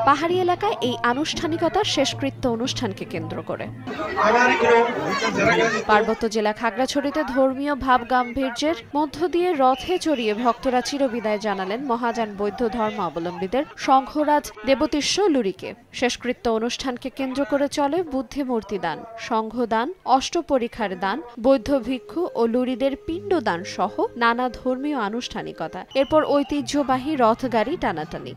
পাহাড়ি এলাকায় এই আনুষ্ঠানিকতার শেষকৃত্য অনুষ্ঠানকে কেন্দ্র করে পার্বত্য জেলা খাগড়াছড়িতে ধর্মীয় ভাব গাম্ভীর্যের মধ্য দিয়ে রথে চড়িয়ে ভক্তরা চিরবিদায় জানালেন মহাযান বৌদ্ধ ধর্মাবলম্বীদের সংঘরাজ দেবতীস্ব লুরিকে। শেষকৃত্য অনুষ্ঠানকে কেন্দ্র করে চলে বুদ্ধিমূর্তি দান, সংঘদান, অষ্টপরীক্ষার দান, বৌদ্ধ ভিক্ষু ও লুরিদের পিণ্ডদান সহ নানা ধর্মীয় আনুষ্ঠানিকতা। এরপর ঐতিহ্যবাহী রথগাড়ি টানাটানি।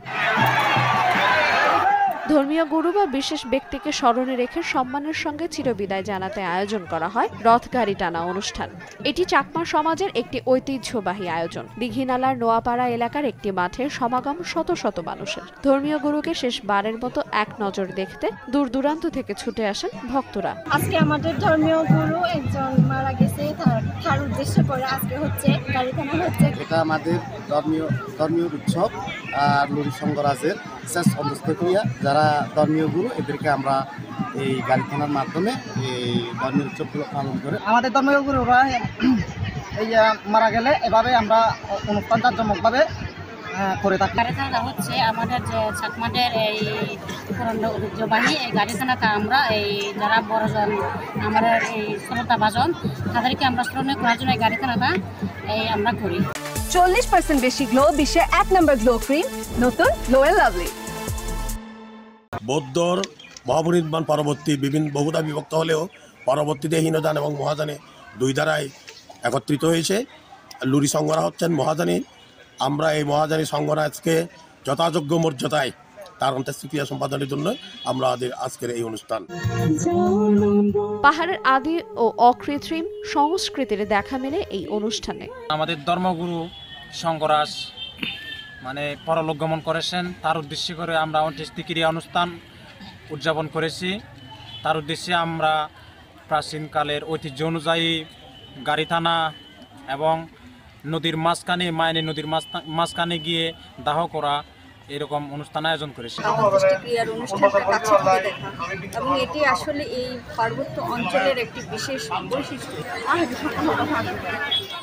ধর্মীয় গুরু বা বিশেষ ব্যক্তিকে স্মরণে রেখে সম্মানের সঙ্গে চিরবিদায় জানাতে আয়োজন করা হয় রথগাড়ি টানা অনুষ্ঠান। এটি চাকমা সমাজের একটি ঐতিহ্যবাহী আয়োজন। দীঘিনালার নোয়াপাড়া এলাকার একটি মাঠে সমাগম শত শত মানুষের। ধর্মীয় গুরুকে শেষবারের মতো এক নজর দেখতে দূর দূরান্ত থেকে ছুটে আসেন ভক্তরা। আজকে আমাদের ধর্মীয় গুরু একজন মারা গেছে, তার উদ্দেশ্যে করে আজকে হচ্ছে গাড়ি টানা হচ্ছে। এটা আমাদের ধর্মীয় উৎসব আর লুরি সংঘরাজের শেষ অন্তঃক্রিয়া। যারা ধর্মীয় গুরু এদেরকে আমরা এই গাড়ি টানার মাধ্যমে এই ধর্মীয় উৎসবগুলো পালন করে। আমাদের ধর্মীয় গুরুরা এই মারা গেলে এভাবে আমরা অনুষ্ঠান জাঁকজমকভাবে করে থাকি। গাড়ি টানা হচ্ছে আমাদের যে চাকমাদের এই পুরনো ঐতিহ্যবাহী এই গাড়ি টানাটা আমরা এই যারা বড়জন আমাদের এই শ্রোতা ভাজন তাদেরকে আমরা স্মরণে করার জন্য এই গাড়ি টানাটা এই আমরা করি। 40% বেশি গ্লো, বিশ্বের 1 নম্বর গ্লো ক্রিম, নতুন গ্লো এন্ড লাভলি। বৌদ্ধর মহাপরিনির্বাণ পরবর্তী বহুধা বিভক্ত হলেও পরবর্তীতে হীনযান এবং মহাযানে দুই ধারায় একত্রিত হয়েছে। লুরি সংঘরা হচ্ছেন মহাযানী। আমরা এই মহাযানী সংঘরাজকে যথাযোগ্য মর্যাদায় তার অন্ত্যেষ্টিক্রিয়া সম্পাদনের জন্য আমরা আজকের এই অনুষ্ঠান। পাহাড়ের আদি ও অকৃত্রিম সংস্কৃতির দেখা মেলে এই অনুষ্ঠানে। আমাদের ধর্মগুরু সংঘরাজ পরলোক গমন করেছেন, তার উদ্দেশ্যে করে আমরা অন্ত্যেষ্টিক্রিয়া অনুষ্ঠান উদযাপন করেছি। তার উদ্দেশ্যে আমরা প্রাচীনকালের ঐতিহ্য অনুযায়ী গাড়ি টানা এবং নদীর মাঝখানে মায়ানী নদীর মাঝখানে গিয়ে দাহ করা এরকম অনুষ্ঠান আয়োজন করেছে। অন্ত্যেষ্টিক্রিয়ার অনুষ্ঠানটা কাছে থেকে দেখা এবং এটি আসলে এই পার্বত্য অঞ্চলের একটি বিশেষ বৈশিষ্ট্য।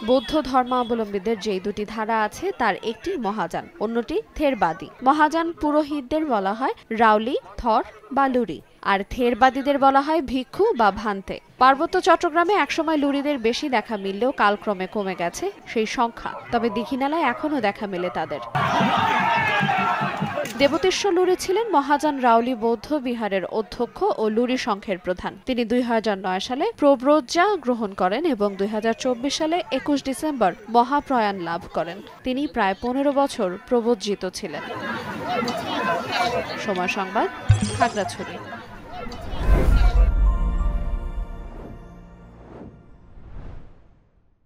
বৌদ্ধ ধর্মাবলম্বীদের যে দুটি ধারা আছে তার একটি মহাযান, অন্যটি থেরবাদী। মহাযান পুরোহিতদের বলা হয় রাউলি, থর বা লুরি, আর থেরবাদীদের বলা হয় ভিক্ষু বা ভান্তে। পার্বত্য চট্টগ্রামে একসময় লুরিদের বেশি দেখা মিললেও কালক্রমে কমে গেছে সেই সংখ্যা, তবে দীঘিনালায় এখনও দেখা মেলে তাদের। দেবতীস্ব লুরি ছিলেন মহাযান রাউলি বৌদ্ধ বিহারের অধ্যক্ষ ও লুরি সংঘের প্রধান। তিনি 2009 সালে প্রব্রজ্জা গ্রহণ করেন এবং 2024 সালে 21 ডিসেম্বর মহাপ্রয়াণ লাভ করেন। তিনি প্রায় 15 বছর প্রব্রজিত ছিলেন। সময় সংবাদ, খাগড়াছড়ি।